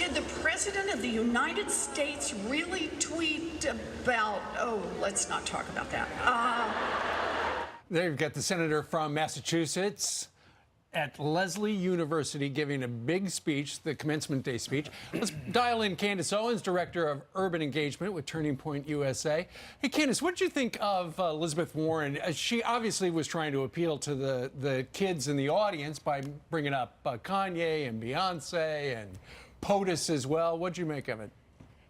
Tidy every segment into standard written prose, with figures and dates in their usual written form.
did the President of the United States really tweet about, oh, let's not talk about that. There you've got the senator from Massachusetts at Lesley University giving a big speech, the commencement day speech. Let's dial in Candace Owens, Director of Urban Engagement with Turning Point USA. Hey, Candace, what did you think of Elizabeth Warren? She obviously was trying to appeal to the kids in the audience by bringing up Kanye and Beyonce and POTUS as well. What did you make of it?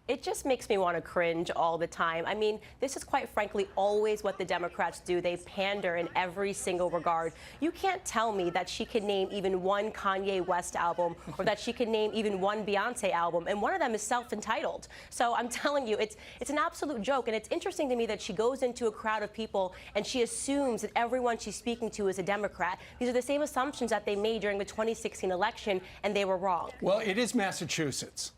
It just makes me want to cringe all the time. I mean, this is quite frankly always what the Democrats do. They pander in every single regard. You can't tell me that she can name even one Kanye West album or that she can name even one Beyonce album, and one of them is self-entitled. So I'm telling you, it's an absolute joke, and it's interesting to me that she goes into a crowd of people and she assumes that everyone she's speaking to is a Democrat. These are the same assumptions that they made during the 2016 election, and they were wrong. Well, it is Massachusetts.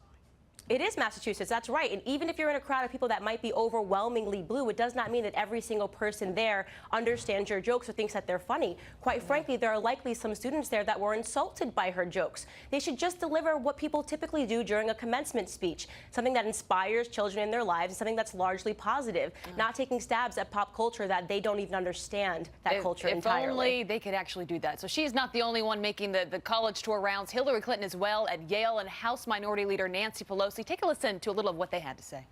It is Massachusetts, that's right. And even if you're in a crowd of people that might be overwhelmingly blue, it does not mean that every single person there understands your jokes or thinks that they're funny. Quite frankly, there are likely some students there that were insulted by her jokes. They should just deliver what people typically do during a commencement speech, something that inspires children in their lives, something that's largely positive, not taking stabs at pop culture that they don't even understand that culture entirely. If only they could actually do that. So she's not the only one making the college tour rounds. Hillary Clinton as well at Yale, and House Minority Leader Nancy Pelosi. Take a listen to a little of what they had to say.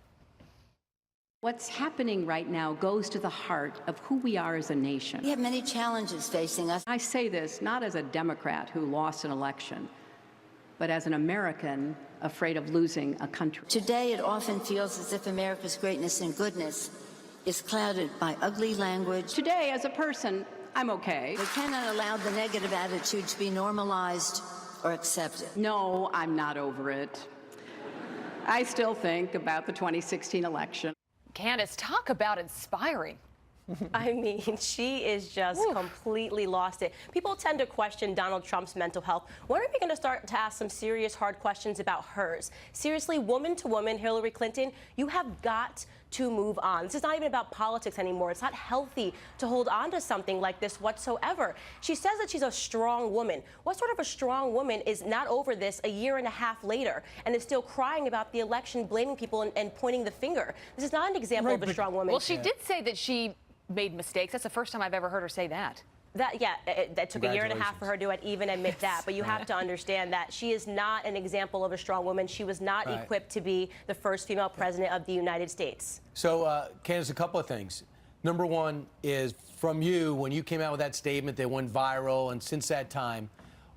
What's happening right now goes to the heart of who we are as a nation. We have many challenges facing us. I say this not as a Democrat who lost an election, but as an American afraid of losing a country. Today, it often feels as if America's greatness and goodness is clouded by ugly language. Today, as a person, I'm okay. We cannot allow the negative attitude to be normalized or accepted. No, I'm not over it. I still think about the 2016 election. Candace, talk about inspiring. I mean, she is just completely lost it. People tend to question Donald Trump's mental health. When are we going to start to ask some serious, hard questions about hers? Seriously, woman to woman, Hillary Clinton, you have got to move on. This is not even about politics anymore. It's not healthy to hold on to something like this whatsoever. She says that she's a strong woman. What sort of a strong woman is not over this a year and a half later and is still crying about the election, blaming people and pointing the finger? This is not an example of a strong woman. Well, she did say that she made mistakes. That's the first time I've ever heard her say that. That took a year and a half for her to even admit that. But you have to understand that she is not an example of a strong woman. She was not equipped to be the first female president of the United States. So, Candace, a couple of things. Number one is from you, when you came out with that statement that went viral, and since that time,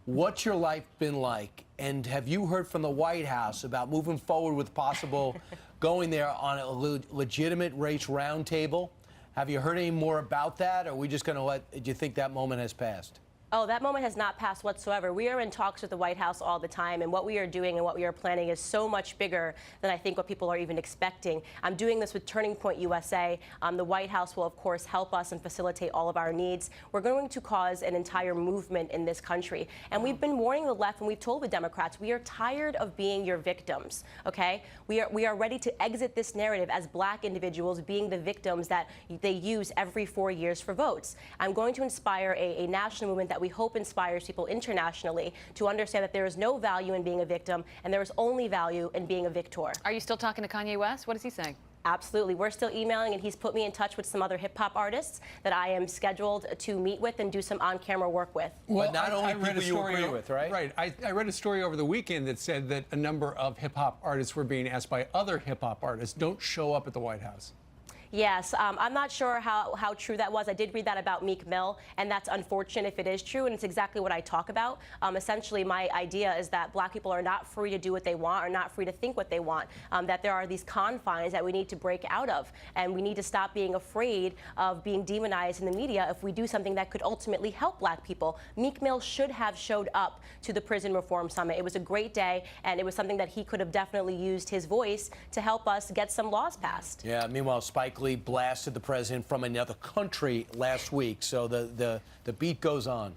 what's your life been like? And have you heard from the White House about moving forward with possible going there on a legitimate race roundtable? Have you heard any more about that, or are we just going to do you think that moment has passed? Oh, that moment has not passed whatsoever. We are in talks with the White House all the time, and what we are doing and what we are planning is so much bigger than I think what people are even expecting. I'm doing this with Turning Point USA. The White House will, of course, help us and facilitate all of our needs. We're going to cause an entire movement in this country, and we've been warning the left, and we've told the Democrats, we are tired of being your victims, okay? We are ready to exit this narrative as black individuals being the victims that they use every 4 years for votes. I'm going to inspire a national movement that we hope inspires people internationally to understand that there is no value in being a victim and there is only value in being a victor. Are you still talking to Kanye West? What is he saying? Absolutely. We're still emailing, and he's put me in touch with some other hip-hop artists that I am scheduled to meet with and do some on-camera work with. Well, but not only people you agree with, right? Right. I read a story over the weekend that said that a number of hip-hop artists were being asked by other hip-hop artists, don't show up at the White House. Yes, I'm not sure how true that was. I did read that about Meek Mill, and that's unfortunate if it is true, and it's exactly what I talk about. Essentially, my idea is that black people are not free to do what they want or not free to think what they want, that there are these confines that we need to break out of, and we need to stop being afraid of being demonized in the media if we do something that could ultimately help black people. Meek Mill should have showed up to the Prison Reform Summit. It was a great day, and it was something that he could have definitely used his voice to help us get some laws passed. Yeah, meanwhile, Spike Lee blasted the president from another country last week, so the beat goes on.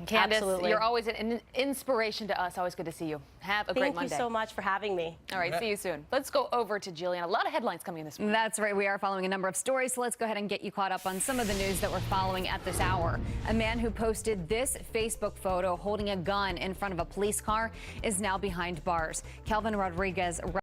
Candace, Absolutely. you're always an inspiration to us. Always good to see you. Have a great Thank Monday. you so much for having me. All right, see you soon. Let's go over to Jillian. A lot of headlines coming in this morning. That's right. We are following a number of stories, so let's go ahead and get you caught up on some of the news that we're following at this hour. A man who posted this Facebook photo holding a gun in front of a police car is now behind bars. Calvin Rodriguez